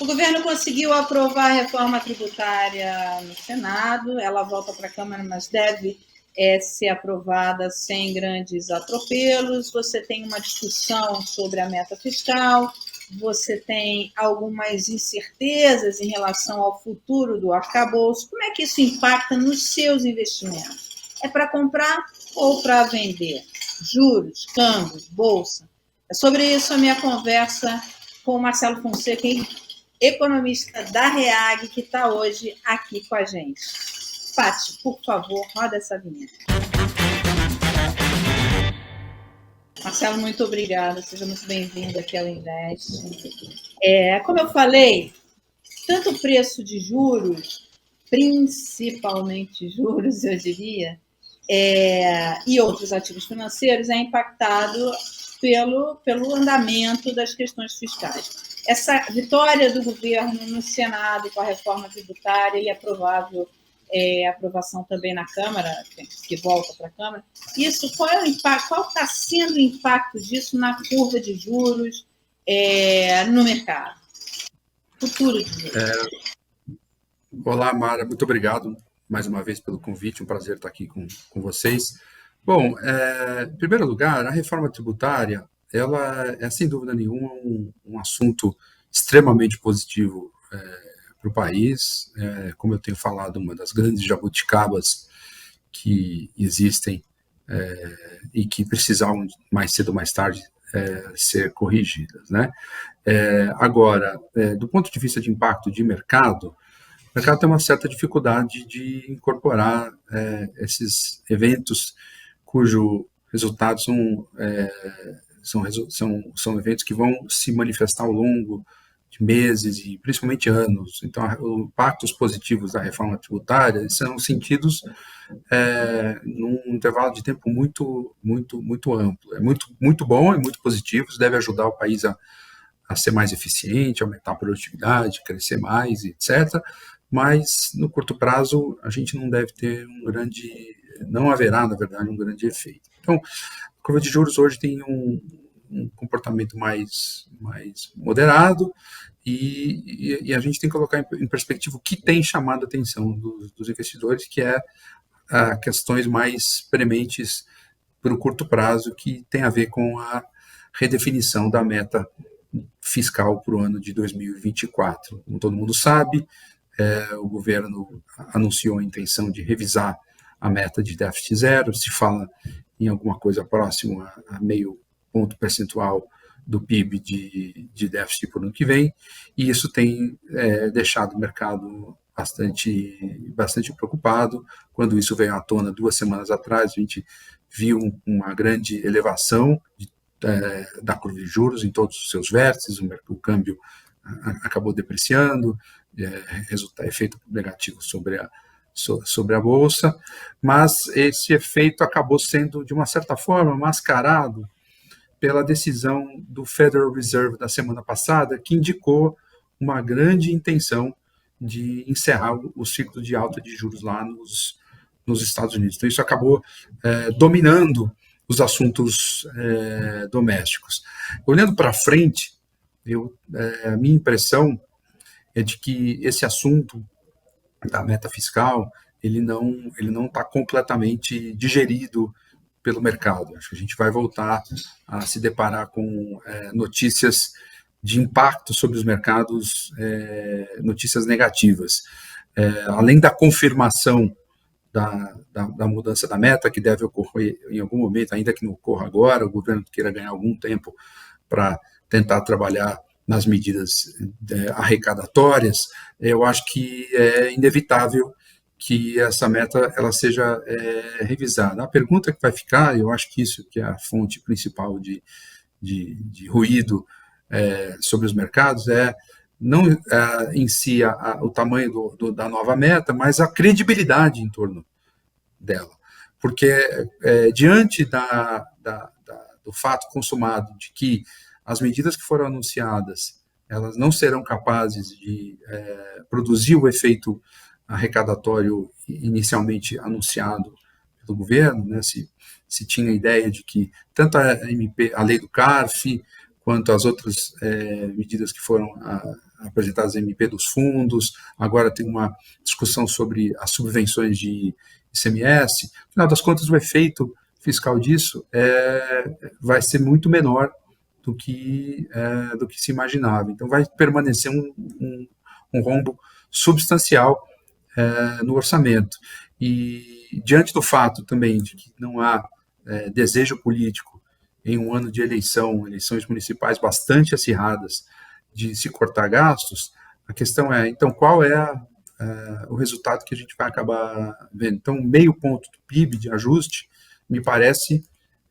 O governo conseguiu aprovar a reforma tributária no Senado, ela volta para a Câmara, mas deve ser aprovada sem grandes atropelos. Você tem uma discussão sobre a meta fiscal, você tem algumas incertezas em relação ao futuro do arcabouço. Como é que isso impacta nos seus investimentos? É para comprar ou para vender? Juros, câmbios, bolsa? É sobre isso a minha conversa com o Marcelo Fonseca, economista da REAG, que está hoje aqui com a gente. Pati, por favor, roda essa vinheta. Marcelo, muito obrigada. Seja muito bem-vindo aqui ao Invest. Como eu falei, tanto o preço de juros, principalmente juros, eu diria, e outros ativos financeiros é impactado pelo andamento das questões fiscais. Essa vitória do governo no Senado com a reforma tributária e a provável aprovação também na Câmara, que volta para a Câmara, isso, qual é o impacto, qual está sendo o impacto disso na curva de juros no mercado? Futuro de juros. Olá, Mara, muito obrigado mais uma vez pelo convite, um prazer estar aqui com vocês. Bom, em primeiro lugar, a reforma tributária, ela é sem dúvida nenhuma um assunto extremamente positivo para o país. Como eu tenho falado, uma das grandes jabuticabas que existem e que precisavam mais cedo ou mais tarde ser corrigidas, né? Agora, do ponto de vista de impacto de mercado, o mercado tem uma certa dificuldade de incorporar esses eventos cujo resultados são eventos que vão se manifestar ao longo de meses e principalmente anos. Então, os impactos positivos da reforma tributária são sentidos num intervalo de tempo muito, muito, muito amplo. É muito bom, é muito positivo, isso deve ajudar o país a ser mais eficiente, aumentar a produtividade, crescer mais, etc. Mas, no curto prazo, a gente não deve ter não haverá, na verdade, um grande efeito. Então, a curva de juros hoje tem um comportamento mais moderado e a gente tem que colocar em perspectiva o que tem chamado a atenção dos investidores, que é questões mais prementes para o curto prazo, que tem a ver com a redefinição da meta fiscal para o ano de 2024. Como todo mundo sabe, o governo anunciou a intenção de revisar a meta de déficit zero, se fala em alguma coisa próxima a meio ponto percentual do PIB de déficit por ano que vem, e isso tem deixado o mercado bastante preocupado. Quando isso veio à tona 2 semanas atrás, a gente viu uma grande elevação da curva de juros em todos os seus vértices, o câmbio acabou depreciando, efeito negativo sobre a Bolsa, mas esse efeito acabou sendo, de uma certa forma, mascarado pela decisão do Federal Reserve da semana passada, que indicou uma grande intenção de encerrar o ciclo de alta de juros lá nos Estados Unidos. Então, isso acabou dominando os assuntos domésticos. Olhando para frente, a minha impressão é de que esse assunto da meta fiscal ele não está completamente digerido pelo mercado. Acho que a gente vai voltar a se deparar com notícias de impacto sobre os mercados, notícias negativas. Além da confirmação da mudança da meta, que deve ocorrer em algum momento, ainda que não ocorra agora, o governo queira ganhar algum tempo para tentar trabalhar nas medidas arrecadatórias, eu acho que é inevitável que essa meta ela seja revisada. A pergunta que vai ficar, eu acho que isso que é a fonte principal de ruído sobre os mercados, não em si o tamanho da nova meta, mas a credibilidade em torno dela. Porque diante do fato consumado de que as medidas que foram anunciadas elas não serão capazes de produzir o efeito arrecadatório inicialmente anunciado pelo governo, né? Se tinha a ideia de que tanto a lei do CARF, quanto as outras medidas que foram apresentadas em MP dos fundos, agora tem uma discussão sobre as subvenções de ICMS. No final das contas, o efeito fiscal disso vai ser muito menor do que se imaginava. Então, vai permanecer um rombo substancial no orçamento. E, diante do fato também de que não há desejo político em um ano de eleições municipais bastante acirradas, de se cortar gastos, a questão é, então, qual é o resultado que a gente vai acabar vendo? Então, meio ponto do PIB de ajuste me parece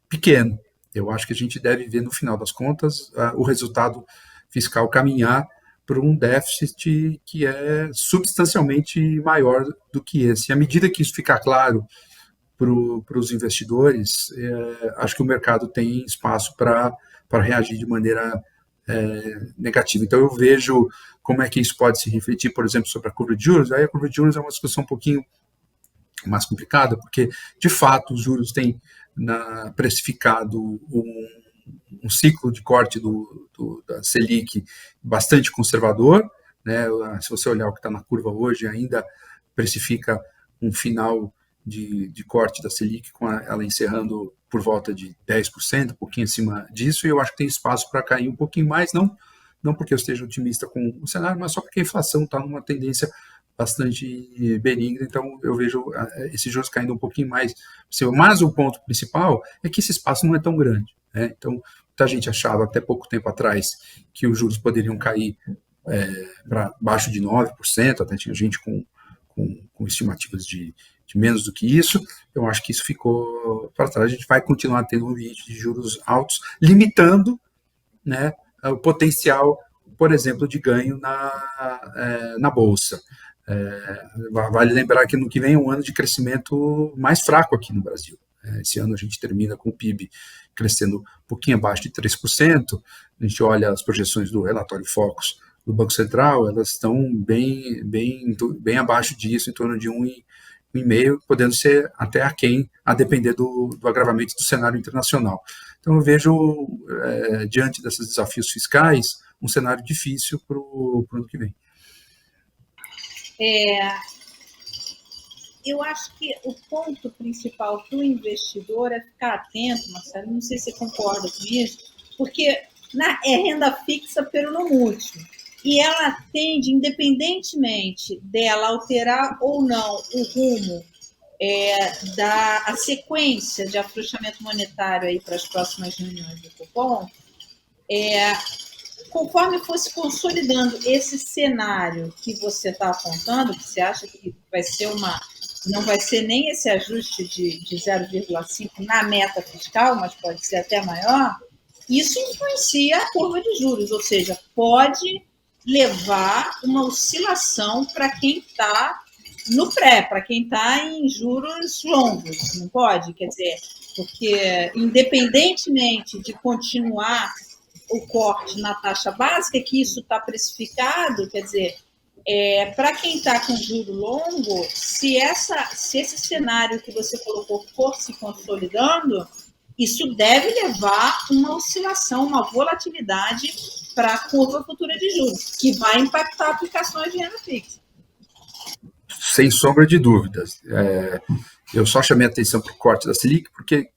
pequeno. Eu acho que a gente deve ver, no final das contas, o resultado fiscal caminhar para um déficit que é substancialmente maior do que esse. À medida que isso ficar claro para os investidores, acho que o mercado tem espaço para reagir de maneira negativa. Então, eu vejo como é que isso pode se refletir, por exemplo, sobre a curva de juros. Aí a curva de juros é uma discussão um pouquinho mais complicada, porque, de fato, os juros têm precificado um ciclo de corte da Selic bastante conservador, né? Se você olhar o que está na curva hoje, ainda precifica um final de corte da Selic, com ela encerrando por volta de 10%, um pouquinho acima disso, e eu acho que tem espaço para cair um pouquinho mais, não porque eu esteja otimista com o cenário, mas só porque a inflação está numa tendência bastante benigna, então eu vejo esses juros caindo um pouquinho mais. Mas o ponto principal é que esse espaço não é tão grande, né? Então, muita gente achava até pouco tempo atrás que os juros poderiam cair para baixo de 9%, até tinha gente com estimativas de menos do que isso. Eu acho que isso ficou para trás. A gente vai continuar tendo um ambiente de juros altos, limitando, né, o potencial, por exemplo, de ganho na Bolsa. Vale lembrar que no que vem é um ano de crescimento mais fraco aqui no Brasil. Esse ano a gente termina com o PIB crescendo um pouquinho abaixo de 3%. A gente olha as projeções do relatório Focus do Banco Central, elas estão bem abaixo disso, em torno de 1,5%, podendo ser até aquém, a depender do agravamento do cenário internacional. Então, eu vejo, diante desses desafios fiscais, um cenário difícil para o ano que vem. Eu acho que o ponto principal para o investidor é ficar atento, Marcelo, não sei se você concorda com isso, porque é renda fixa pelo no múltiplo. E ela tende, independentemente dela alterar ou não o rumo a sequência de afrouxamento monetário aí para as próximas reuniões do Copom, conforme fosse consolidando esse cenário que você está apontando, que você acha que vai ser não vai ser nem esse ajuste de 0,5 na meta fiscal, mas pode ser até maior, isso influencia a curva de juros, ou seja, pode levar uma oscilação para quem está no pré, para quem está em juros longos, não pode? Quer dizer, porque independentemente de continuar o corte na taxa básica, que isso está precificado, quer dizer, para quem está com juro longo, se esse cenário que você colocou for se consolidando, isso deve levar uma oscilação, uma volatilidade para a curva futura de juros, que vai impactar aplicações de renda fixa. Sem sombra de dúvidas. Eu só chamei a atenção para o corte da Selic, porque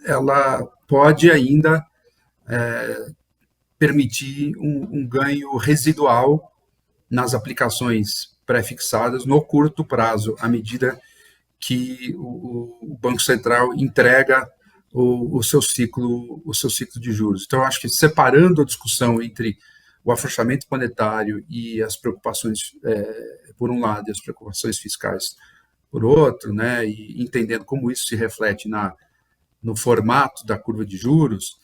ela pode ainda permitir um ganho residual nas aplicações pré-fixadas no curto prazo, à medida que o Banco Central entrega o seu ciclo de juros. Então, eu acho que separando a discussão entre o afrouxamento monetário e as preocupações, por um lado, e as preocupações fiscais por outro, né, e entendendo como isso se reflete no formato da curva de juros,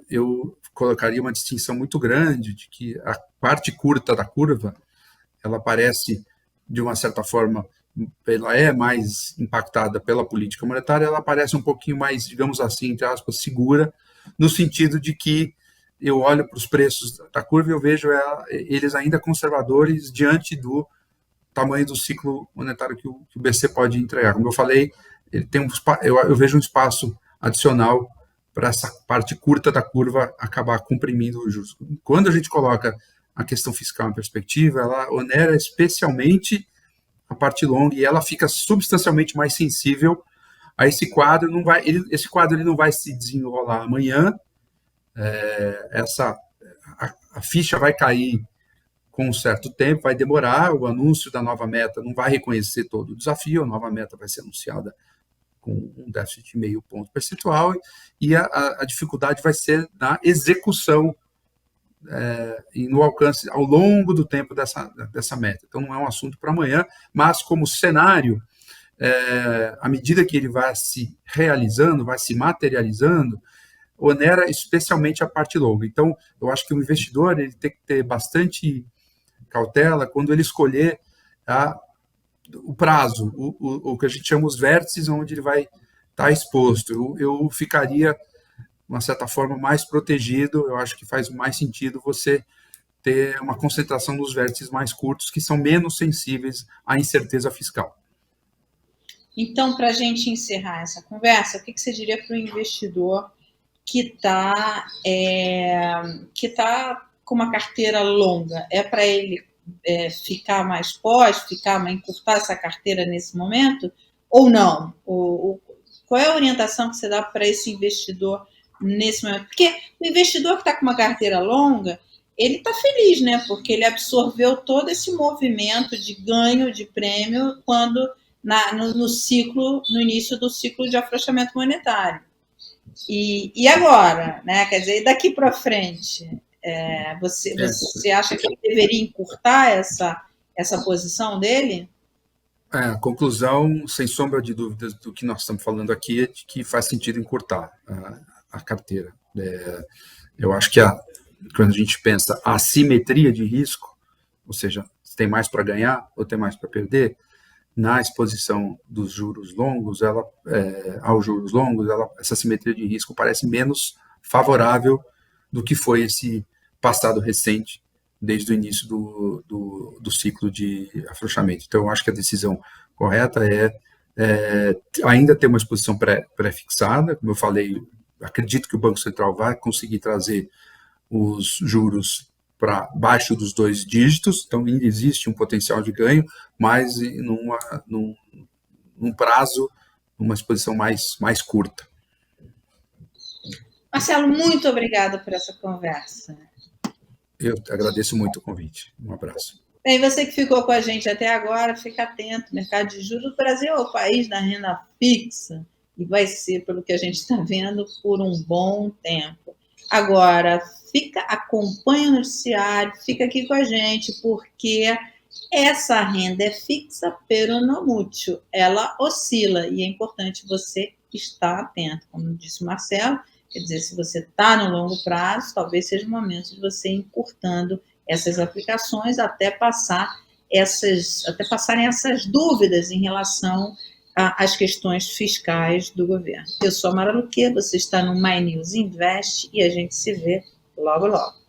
eu colocaria uma distinção muito grande de que a parte curta da curva, ela parece, de uma certa forma, ela é mais impactada pela política monetária, ela parece um pouquinho mais, digamos assim, entre aspas, segura, no sentido de que eu olho para os preços da curva e eu vejo eles ainda conservadores diante do tamanho do ciclo monetário que o BC pode entregar. Como eu falei, ele tem eu vejo um espaço adicional para essa parte curta da curva acabar comprimindo os juros. Quando a gente coloca a questão fiscal em perspectiva, ela onera especialmente a parte longa e ela fica substancialmente mais sensível a esse quadro. Esse quadro ele não vai se desenrolar amanhã. A ficha vai cair com um certo tempo, vai demorar. O anúncio da nova meta não vai reconhecer todo o desafio. A nova meta vai ser anunciada com um déficit de 0,5 ponto percentual e a dificuldade vai ser na execução e no alcance ao longo do tempo dessa meta. Então, não é um assunto para amanhã, mas como cenário, à medida que ele vai se realizando, vai se materializando, onera especialmente a parte longa. Então, eu acho que o investidor ele tem que ter bastante cautela quando ele escolher o prazo, o que a gente chama os vértices, onde ele vai estar exposto. Eu ficaria, de uma certa forma, mais protegido. Eu acho que faz mais sentido você ter uma concentração nos vértices mais curtos, que são menos sensíveis à incerteza fiscal. Então, para a gente encerrar essa conversa, o que você diria para o investidor que está com uma carteira longa? É para ele ficar mais encurtar essa carteira nesse momento? Ou não? Qual é a orientação que você dá para esse investidor nesse momento? Porque o investidor que está com uma carteira longa, ele está feliz, né? Porque ele absorveu todo esse movimento de ganho de prêmio quando no início do ciclo de afrouxamento monetário. E agora, né? Quer dizer, daqui para frente, você acha que ele deveria encurtar essa posição dele? A conclusão, sem sombra de dúvidas, do que nós estamos falando aqui é de que faz sentido encurtar a carteira. Eu acho que quando a gente pensa a assimetria de risco, ou seja, se tem mais para ganhar ou tem mais para perder, na exposição dos juros longos, aos juros longos, essa assimetria de risco parece menos favorável do que foi esse passado recente, desde o início do ciclo de afrouxamento. Então, eu acho que a decisão correta é ainda ter uma exposição pré-fixada. Como eu falei, acredito que o Banco Central vai conseguir trazer os juros para baixo dos 2 dígitos, então ainda existe um potencial de ganho, mas num prazo, numa exposição mais curta. Marcelo, muito obrigada por essa conversa. Eu agradeço muito o convite. Um abraço. Bem, você que ficou com a gente até agora, fica atento. O mercado de juros do Brasil é o país da renda fixa e vai ser, pelo que a gente está vendo, por um bom tempo. Agora, acompanha o noticiário, fica aqui com a gente, porque essa renda é fixa, pero não mútil. Ela oscila e é importante você estar atento. Como disse o Marcelo, quer dizer, se você está no longo prazo, talvez seja o momento de você ir encurtando essas aplicações até passarem essas dúvidas em relação às questões fiscais do governo. Eu sou a Mara Luque, você está no My News Invest e a gente se vê logo, logo.